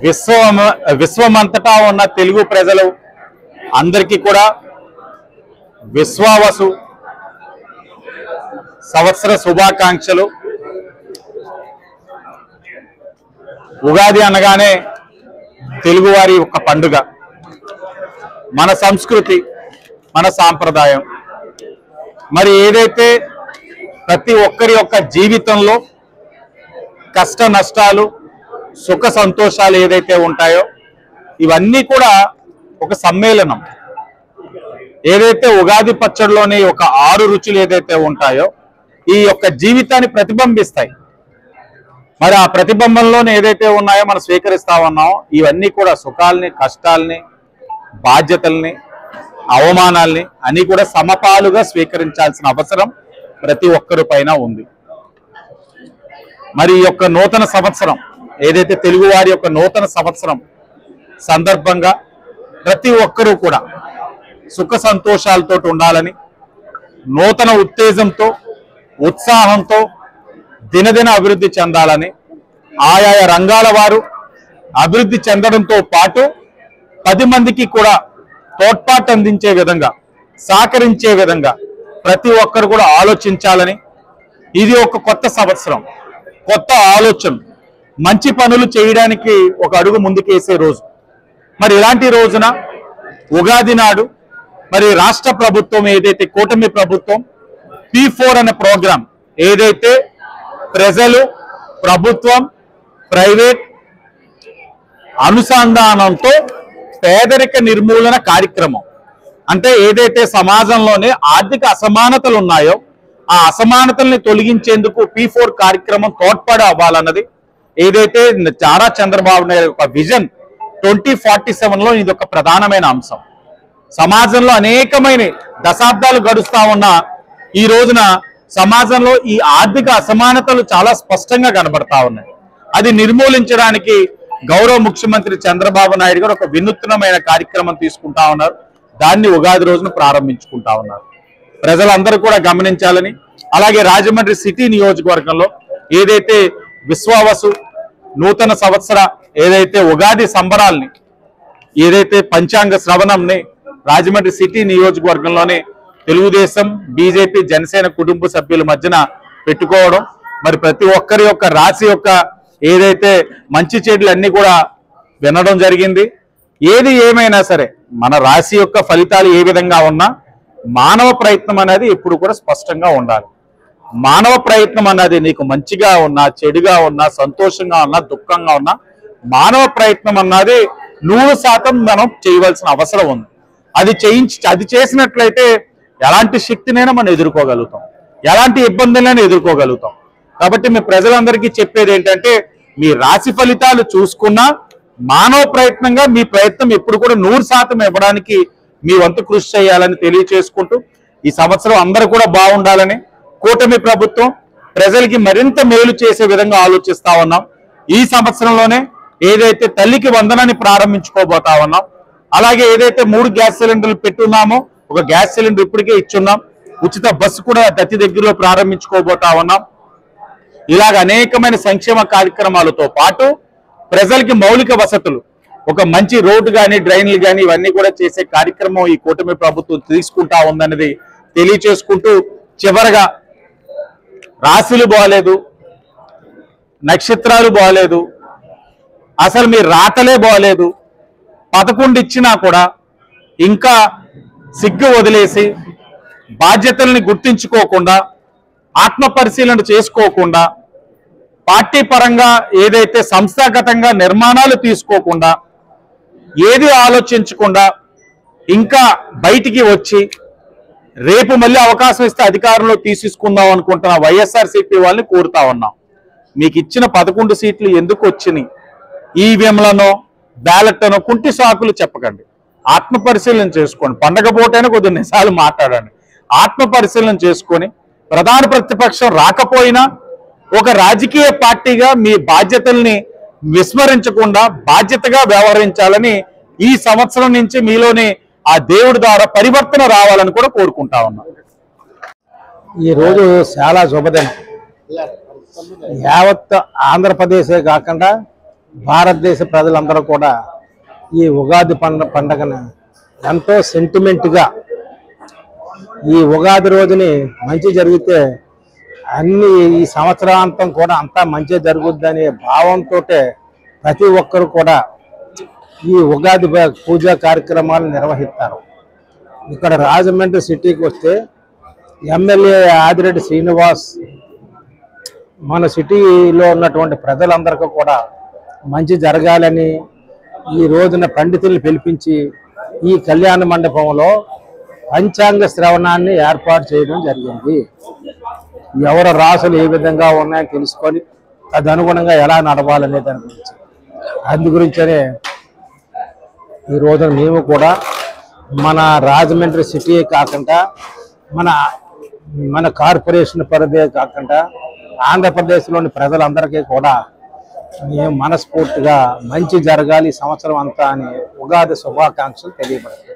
విశ్వమంతటా ఉన్న తెలుగు ప్రజలు అందరికీ కూడా విశ్వావసు సంవత్సర శుభాకాంక్షలు. ఉగాది అనగానే తెలుగువారి యొక్క పండుగ, మన సంస్కృతి, మన సాంప్రదాయం. మరి ఏదైతే ప్రతి ఒక్కరి యొక్క జీవితంలో కష్ట నష్టాలు, సుఖ సంతోషాలు ఏదైతే ఉంటాయో ఇవన్నీ కూడా ఒక సమ్మేళనం. ఏదైతే ఉగాది పచ్చడిలోని ఒక 6 రుచులు ఏదైతే ఉంటాయో ఈ యొక్క జీవితాన్ని ప్రతిబింబిస్తాయి. మరి ఆ ప్రతిబింబంలోనే ఏదైతే ఉన్నాయో మనం స్వీకరిస్తా ఉన్నాం. ఇవన్నీ కూడా సుఖాలని, కష్టాలని, బాధ్యతల్ని, అవమానాల్ని అన్నీ కూడా సమపాలుగా స్వీకరించాల్సిన అవసరం ప్రతి ఒక్కరి పైన ఉంది. మరి ఈ యొక్క నూతన సంవత్సరం ఏదైతే తెలుగువారి యొక్క నూతన సంవత్సరం సందర్భంగా ప్రతి ఒక్కరూ కూడా సుఖ సంతోషాలతో ఉండాలని, నూతన ఉత్తేజంతో, ఉత్సాహంతో దినదిన అభివృద్ధి చెందాలని, ఆయా రంగాల వారు అభివృద్ధి చెందడంతో పాటు 10 మందికి కూడా తోడ్పాటు అందించే విధంగా, సహకరించే విధంగా ప్రతి ఒక్కరు కూడా ఆలోచించాలని, ఇది ఒక కొత్త సంవత్సరం, కొత్త ఆలోచన, మంచి పనులు చేయడానికి ఒక అడుగు ముందుకేసే రోజు. మరి ఇలాంటి రోజున ఉగాది నాడు మరి రాష్ట్ర ప్రభుత్వం ఏదైతే కూటమి ప్రభుత్వం P4 అనే ప్రోగ్రాం ఏదైతే ప్రజలు, ప్రభుత్వం, ప్రైవేట్ అనుసంధానంతో పేదరిక నిర్మూలన కార్యక్రమం, అంటే ఏదైతే సమాజంలోనే ఆర్థిక అసమానతలు ఉన్నాయో ఆ అసమానతల్ని తొలగించేందుకు P4 కార్యక్రమం తోడ్పడి అవ్వాలన్నది ఏదైతే నారా చంద్రబాబు నాయుడు యొక్క విజన్ 2047లో ఇది ఒక ప్రధానమైన అంశం. సమాజంలో అనేకమైన దశాబ్దాలు గడుస్తా ఉన్న ఈ రోజున సమాజంలో ఈ ఆర్థిక అసమానతలు చాలా స్పష్టంగా కనబడతా ఉన్నాయి. అది నిర్మూలించడానికి గౌరవ ముఖ్యమంత్రి చంద్రబాబు నాయుడు గారు ఒక వినూత్నమైన కార్యక్రమం తీసుకుంటా ఉన్నారు. దాన్ని ఉగాది రోజున ప్రారంభించుకుంటా ఉన్నారు. ప్రజలందరూ కూడా గమనించాలని, అలాగే రాజమండ్రి సిటీ నియోజకవర్గంలో ఏదైతే విశ్వావసు నూతన సంవత్సర ఏదైతే ఉగాది సంబరాల్ని, ఏదైతే పంచాంగ శ్రవణంని రాజమండ్రి సిటీ నియోజకవర్గంలోనే తెలుగుదేశం, బీజేపీ, జనసేన కుటుంబ సభ్యుల మధ్యన పెట్టుకోవడం, మరి ప్రతి ఒక్కరి యొక్క రాశి యొక్క ఏదైతే మంచి చెడులు అన్ని కూడా వినడం జరిగింది. ఏది ఏమైనా సరే మన రాశి యొక్క ఫలితాలు ఏ విధంగా ఉన్నా మానవ ప్రయత్నం అనేది ఎప్పుడు కూడా స్పష్టంగా ఉండాలి. మానవ ప్రయత్నం అన్నది నీకు మంచిగా ఉన్నా, చెడుగా ఉన్నా, సంతోషంగా ఉన్నా, దుఃఖంగా ఉన్నా మానవ ప్రయత్నం అన్నది 100% మనం చేయవలసిన అవసరం ఉంది. అది చేసినట్లయితే ఎలాంటి శక్తినైనా మనం ఎదుర్కోగలుగుతాం, ఎలాంటి ఇబ్బందులైనా ఎదుర్కోగలుగుతాం. కాబట్టి మీ ప్రజలందరికీ చెప్పేది ఏంటంటే మీ రాశి ఫలితాలు చూసుకున్నా మానవ ప్రయత్నంగా మీ ప్రయత్నం ఎప్పుడు కూడా 100% ఇవ్వడానికి మీ వంతు కృషి చేయాలని తెలియచేసుకుంటూ ఈ సంవత్సరం అందరూ కూడా బాగుండాలని, కూటమి ప్రభుత్వం ప్రజలకి మరింత మేలు చేసే విధంగా ఆలోచిస్తా ఉన్నాం. ఈ సంవత్సరంలోనే ఏదైతే తల్లికి వందనాన్ని ప్రారంభించుకోబోతా ఉన్నాం, అలాగే ఏదైతే 3 గ్యాస్ సిలిండర్లు పెట్టున్నామో ఒక గ్యాస్ సిలిండర్ ఇప్పటికే ఇచ్చున్నాం, ఉచిత బస్సు కూడా అతి దగ్గరలో ప్రారంభించుకోబోతా ఉన్నాం. ఇలాగ అనేకమైన సంక్షేమ కార్యక్రమాలతో పాటు ప్రజలకి మౌలిక వసతులు, ఒక మంచి రోడ్డు కానీ, డ్రైన్లు కానీ ఇవన్నీ కూడా చేసే కార్యక్రమం ఈ కూటమి ప్రభుత్వం తీసుకుంటా ఉందన్నది తెలియచేసుకుంటూ, చివరగా రాశులు బాగలేదు, నక్షత్రాలు బాగలేదు, అసలు మీ రాతలే బాగలేదు, 11 ఇచ్చినా కూడా ఇంకా సిగ్గు వదిలేసి బాధ్యతల్ని గుర్తించుకోకుండా, ఆత్మ పరిశీలన చేసుకోకుండా, పార్టీ పరంగా ఏదైతే సంస్థాగతంగా నిర్మాణాలు తీసుకోకుండా, ఏది ఆలోచించకుండా ఇంకా బయటికి వచ్చి రేపు మళ్ళీ అవకాశం ఇస్తే అధికారంలో తీసుకుందాం అనుకుంటున్న వైఎస్ఆర్సీపీ వాళ్ళని కోరుతా ఉన్నాం. మీకు ఇచ్చిన 11 సీట్లు ఎందుకు వచ్చినాయి? ఈవీఎంలనో బ్యాలెట్లనో కుంటి సాకులు చెప్పకండి. ఆత్మ పరిశీలన చేసుకోండి. పండగ పూటైనా కొద్ది నిజాలు మాట్లాడండి. ఆత్మ పరిశీలన చేసుకొని ప్రధాన ప్రతిపక్షం రాకపోయినా ఒక రాజకీయ పార్టీగా మీ బాధ్యతల్ని విస్మరించకుండా బాధ్యతగా వ్యవహరించాలని ఈ సంవత్సరం నుంచి మీలోని ఆ దేవుడి ద్వారా పరివర్తన రావాలని కూడా కోరుకుంటా ఉన్నాం. ఈ రోజు చాలా శుభదినం. యావత్ ఆంధ్రప్రదేశే కాకుండా భారతదేశ ప్రజలందరూ కూడా ఈ ఉగాది పండగను ఎంతో సెంటిమెంట్గా ఈ ఉగాది రోజుని మంచి జరిగితే అన్ని ఈ సంవత్సరాంతం కూడా అంతా మంచి జరుగుద్దనే భావంతో ప్రతి ఒక్కరు కూడా ఈ ఉగాది పూజా కార్యక్రమాలు నిర్వహిస్తారు. ఇక్కడ రాజమండ్రి సిటీకి వస్తే ఎమ్మెల్యే ఆదిరెడ్డి శ్రీనివాస్ మన సిటీలో ఉన్నటువంటి ప్రజలందరికీ కూడా మంచి జరగాలని ఈ రోజున పండితుల్ని పిలిపించి ఈ కళ్యాణ మండపంలో పంచాంగ శ్రవణాన్ని ఏర్పాటు చేయడం జరిగింది. ఎవరి రాసులు ఏ విధంగా ఉన్నాయో తెలుసుకొని తదనుగుణంగా ఎలా నడవాలనే దాని గురించి అందుగురించనే ఈ రోజున మేము కూడా మన రాజమండ్రి సిటీ కాకుండా మన కార్పొరేషన్ పరిధి కాకుండా ఆంధ్రప్రదేశ్లోని ప్రజలందరికీ కూడా మేము మనస్ఫూర్తిగా మంచి జరగాలి సంవత్సరం అంతా అని ఉగాది శుభాకాంక్షలు తెలియబడుతుంది.